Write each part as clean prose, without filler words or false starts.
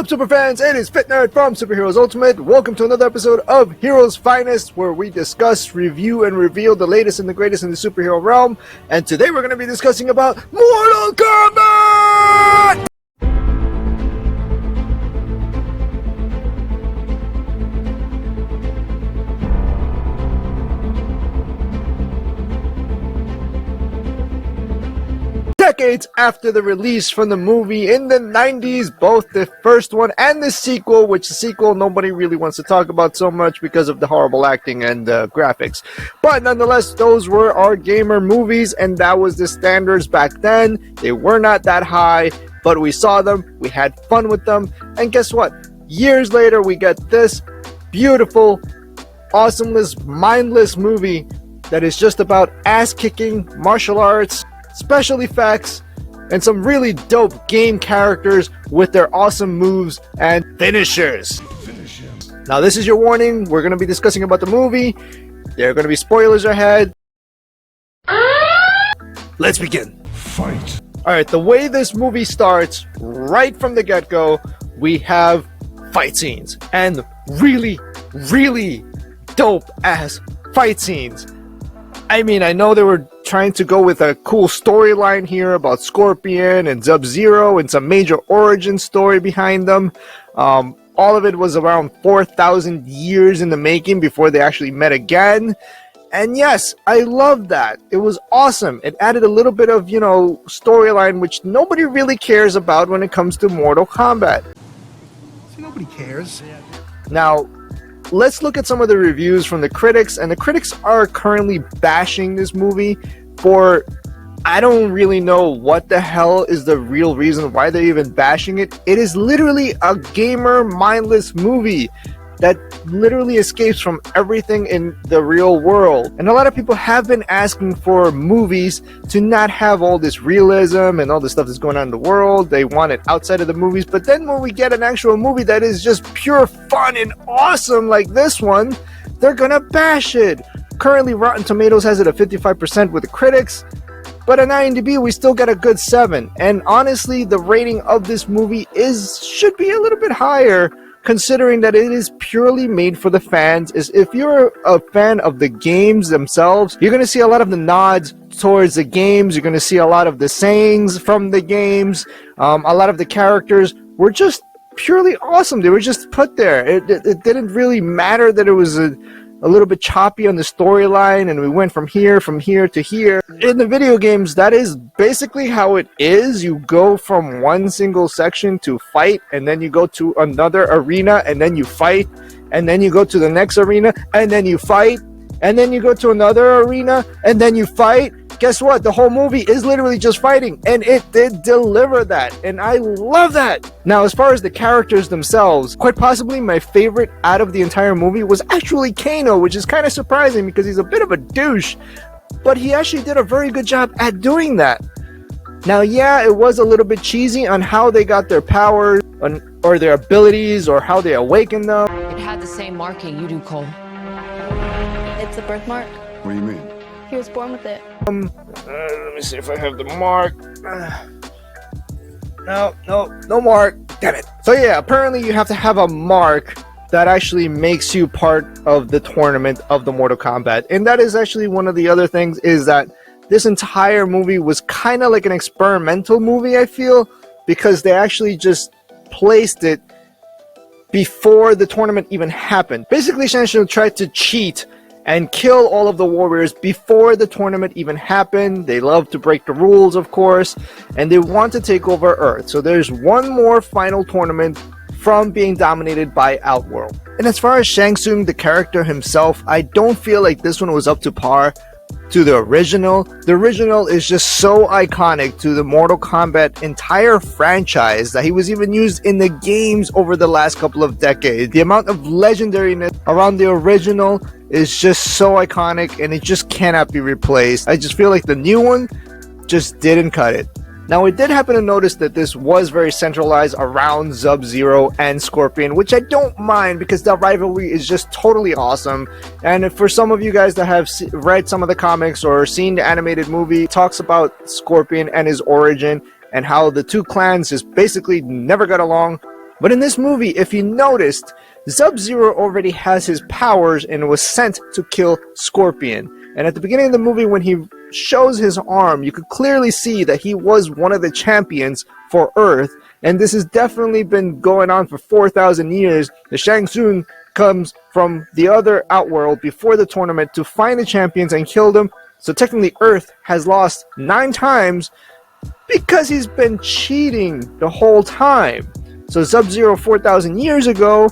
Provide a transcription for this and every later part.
up, super fans? It is Fit Nerd from Superheroes Ultimate. Welcome to another episode of Heroes Finest, where we discuss, review, and reveal the latest and the greatest in the superhero realm. And today we're going to be discussing about Mortal Kombat! Decades after the release from the movie in the 90s, both the first one and the sequel, which the sequel nobody really wants to talk about so much because of the horrible acting and graphics. But nonetheless, those were our gamer movies, and that was the standards back then. They were not that high, but we saw them, we had fun with them, and guess what? Years later, we get this beautiful, awesomeless, mindless movie that is just about ass-kicking, martial arts, special effects, and some really dope game characters with their awesome moves and finishers. Now, this is your warning. We're going to be discussing about the movie. There are going to be spoilers ahead. Let's begin. Fight. Alright, the way this movie starts, right from the get-go, we have fight scenes. And really, really dope-ass fight scenes. I mean, I know they were trying to go with a cool storyline here about Scorpion and Sub-Zero and some major origin story behind them. All of it was around 4,000 years in the making before they actually met again. And yes, I love that. It was awesome. It added a little bit of, storyline which nobody really cares about when it comes to Mortal Kombat. See, nobody cares. Now, let's look at some of the reviews from the critics, and the critics are currently bashing this movie for, I don't really know what the hell is the real reason why they're even bashing it. It is literally a gamer mindless movie that literally escapes from everything in the real world. And a lot of people have been asking for movies to not have all this realism and all the stuff that's going on in the world. They want it outside of the movies. But then when we get an actual movie that is just pure fun and awesome like this one, they're gonna bash it. Currently, Rotten Tomatoes has it at 55% with the critics, but on IMDb we still get a good 7. And honestly, the rating of this movie should be a little bit higher, considering that it is purely made for the fans. Is if you're a fan of the games themselves, you're going to see a lot of the nods towards the games. You're going to see a lot of the sayings from the games. A lot of the characters were just purely awesome. They were just put there. It didn't really matter that it was a little bit choppy on the storyline and we went from here to here. In the video games, that is basically how it is. You go from one single section to fight, and then you go to another arena, and then you fight, and then you go to the next arena, and then you fight, and then you go to another arena, and then you fight. Guess what? The whole movie is literally just fighting, and it did deliver that, and I love that. Now, as far as the characters themselves, quite possibly my favorite out of the entire movie was actually Kano, which is kind of surprising because he's a bit of a douche, but he actually did a very good job at doing that. Now, yeah, it was a little bit cheesy on how they got their powers, or their abilities, or how they awakened them. It had the same marking you do, Cole. It's a birthmark. What do you mean? He was born with it. Let me see if I have the mark. No mark. Damn it. So yeah, apparently you have to have a mark that actually makes you part of the tournament of the Mortal Kombat. And that is actually one of the other things, is that this entire movie was kind of like an experimental movie, I feel, because they actually just placed it before the tournament even happened. Basically, Shanshin tried to cheat and kill all of the warriors before the tournament even happened. They love to break the rules, of course, and they want to take over Earth. So there's one more final tournament from being dominated by Outworld. And as far as Shang Tsung, the character himself, I don't feel like this one was up to par to the original. The original is just so iconic to the Mortal Kombat entire franchise that he was even used in the games over the last couple of decades. The amount of legendariness around the original is just so iconic, and it just cannot be replaced. I just feel like the new one just didn't cut it. Now, I did happen to notice that this was very centralized around Sub-Zero and Scorpion, which I don't mind because that rivalry is just totally awesome. And for some of you guys that have read some of the comics or seen the animated movie, it talks about Scorpion and his origin and how the two clans just basically never got along. But in this movie, if you noticed, Sub-Zero already has his powers and was sent to kill Scorpion. And at the beginning of the movie, when he shows his arm, you could clearly see that he was one of the champions for Earth. And this has definitely been going on for 4,000 years. The Shang Tsung comes from the other outworld before the tournament to find the champions and kill them. So technically Earth has lost 9 times because he's been cheating the whole time. So Sub-Zero 4,000 years ago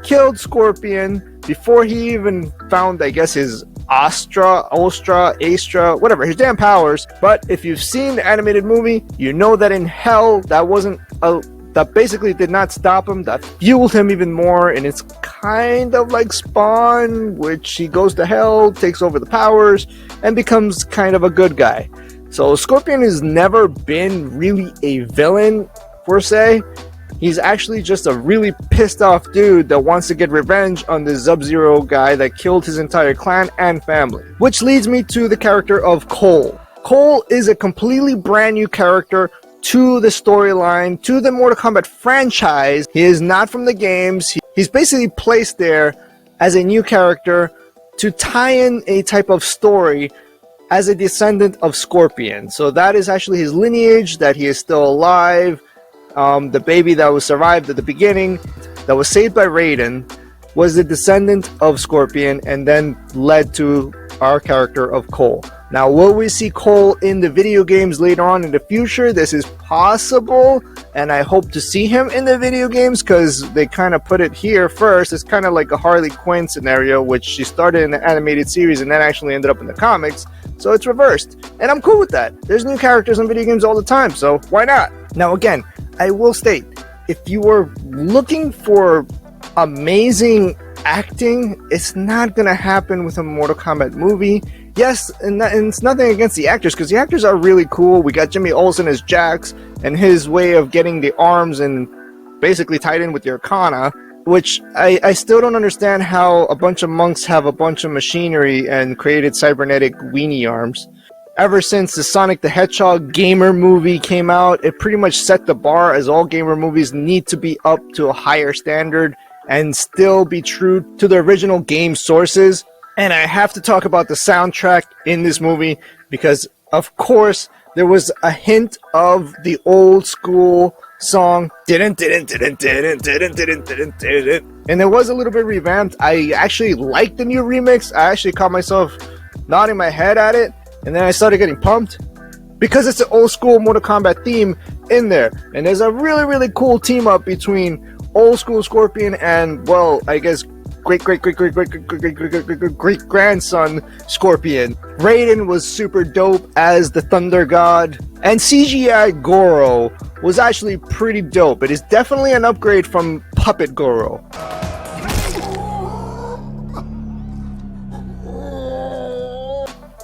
killed Scorpion before he even found, I guess, his Astra, whatever, his damn powers. But if you've seen the animated movie, you know that in Hell, that basically did not stop him, that fueled him even more, and it's kind of like Spawn, which he goes to Hell, takes over the powers, and becomes kind of a good guy. So Scorpion has never been really a villain, per se. He's actually just a really pissed off dude that wants to get revenge on the Sub-Zero guy that killed his entire clan and family. Which leads me to the character of Cole. Cole is a completely brand new character to the storyline, to the Mortal Kombat franchise. He is not from the games. He's basically placed there as a new character to tie in a type of story as a descendant of Scorpion. So that is actually his lineage, that he is still alive. The baby that was survived at the beginning, that was saved by Raiden, was the descendant of Scorpion and then led to our character of Cole. Now, will we see Cole in the video games later on in the future? This is possible, and I hope to see him in the video games because they kind of put it here first. It's kind of like a Harley Quinn scenario, which she started in the animated series and then actually ended up in the comics. So it's reversed, and I'm cool with that. There's new characters in video games all the time, so why not? Now, again, I will state, if you were looking for amazing acting, it's not going to happen with a Mortal Kombat movie. Yes, and it's nothing against the actors, because the actors are really cool. We got Jimmy Olsen as Jax, and his way of getting the arms and basically tied in with the Arcana, which I still don't understand how a bunch of monks have a bunch of machinery and created cybernetic weenie arms. Ever since the Sonic the Hedgehog gamer movie came out, it pretty much set the bar, as all gamer movies need to be up to a higher standard and still be true to the original game sources. And I have to talk about the soundtrack in this movie because, of course, there was a hint of the old school song, and it was a little bit revamped. I actually liked the new remix. I actually caught myself nodding my head at it, and then I started getting pumped because it's an old school Mortal Kombat theme in there, and there's a really, really cool team up between old school Scorpion and, well, I guess great grandson Scorpion. Raiden was super dope as the Thunder God, and CGI Goro was actually pretty dope. It is definitely an upgrade from Puppet Goro.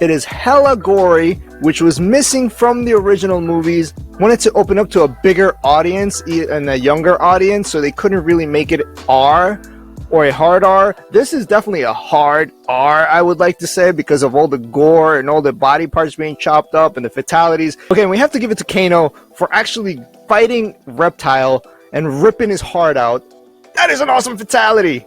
It is hella gory, which was missing from the original movies. Wanted to open up to a bigger audience and a younger audience, so they couldn't really make it R or a hard R. This is definitely a hard R, I would like to say, because of all the gore and all the body parts being chopped up and the fatalities. Okay, and we have to give it to Kano for actually fighting Reptile and ripping his heart out. That is an awesome fatality!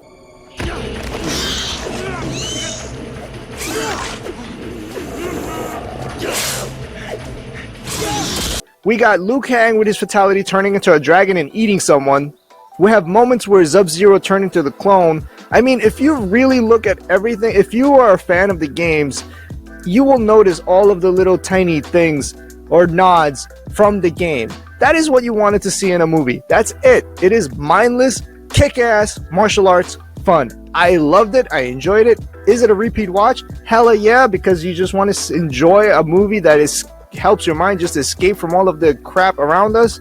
We got Liu Kang with his fatality turning into a dragon and eating someone. We have moments where Sub-Zero turned into the clone. I mean, if you really look at everything, if you are a fan of the games, you will notice all of the little tiny things or nods from the game. That is what you wanted to see in a movie. That's it. It is mindless, kick-ass martial arts fun. I loved it. I enjoyed it. Is it a repeat watch? Hella yeah, because you just want to enjoy a movie that helps your mind just escape from all of the crap around us.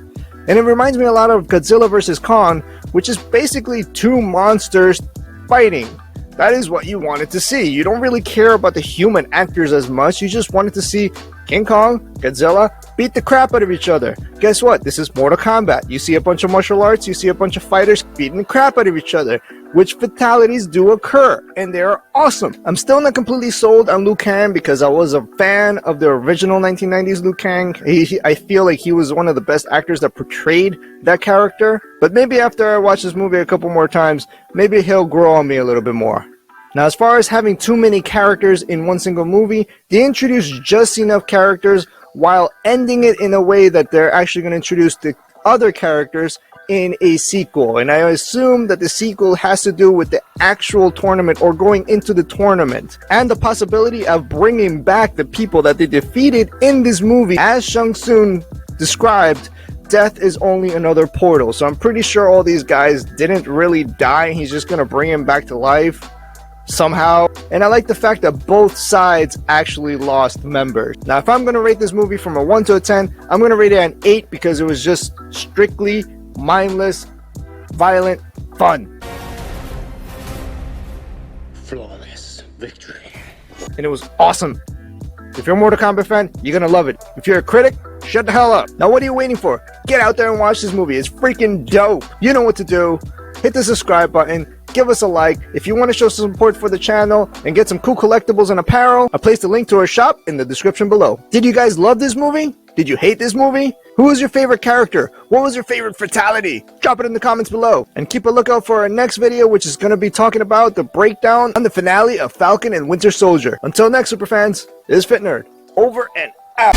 And it reminds me a lot of Godzilla vs. Kong, which is basically two monsters fighting. That is what you wanted to see. You don't really care about the human actors as much. You just wanted to see King Kong, Godzilla beat the crap out of each other. Guess what? This is Mortal Kombat. You see a bunch of martial arts, you see a bunch of fighters beating the crap out of each other, which fatalities do occur, and they are awesome. I'm still not completely sold on Liu Kang because I was a fan of the original 1990s Liu Kang. I feel like he was one of the best actors that portrayed that character, but maybe after I watch this movie a couple more times, maybe he'll grow on me a little bit more. Now, as far as having too many characters in one single movie, they introduce just enough characters while ending it in a way that they're actually going to introduce the other characters in a sequel. And I assume that the sequel has to do with the actual tournament or going into the tournament, and the possibility of bringing back the people that they defeated in this movie. As Shang Tsung described, death is only another portal. So I'm pretty sure all these guys didn't really die. He's just going to bring him back to life somehow. And I like the fact that both sides actually lost members. Now, if I'm going to rate this movie from a 1 to a 10, I'm going to rate it an 8 because it was just strictly mindless, violent fun. Flawless victory. And it was awesome. If you're a Mortal Kombat fan, you're going to love it. If you're a critic, shut the hell up. Now, what are you waiting for? Get out there and watch this movie. It's freaking dope. You know what to do. Hit the subscribe button. Give us a like. If you want to show some support for the channel and get some cool collectibles and apparel, I placed a link to our shop in the description below. Did you guys love this movie? Did you hate this movie? Who was your favorite character? What was your favorite fatality? Drop it in the comments below. And keep a lookout for our next video, which is going to be talking about the breakdown on the finale of Falcon and Winter Soldier. Until next, superfans, this is Fit Nerd. Over and out.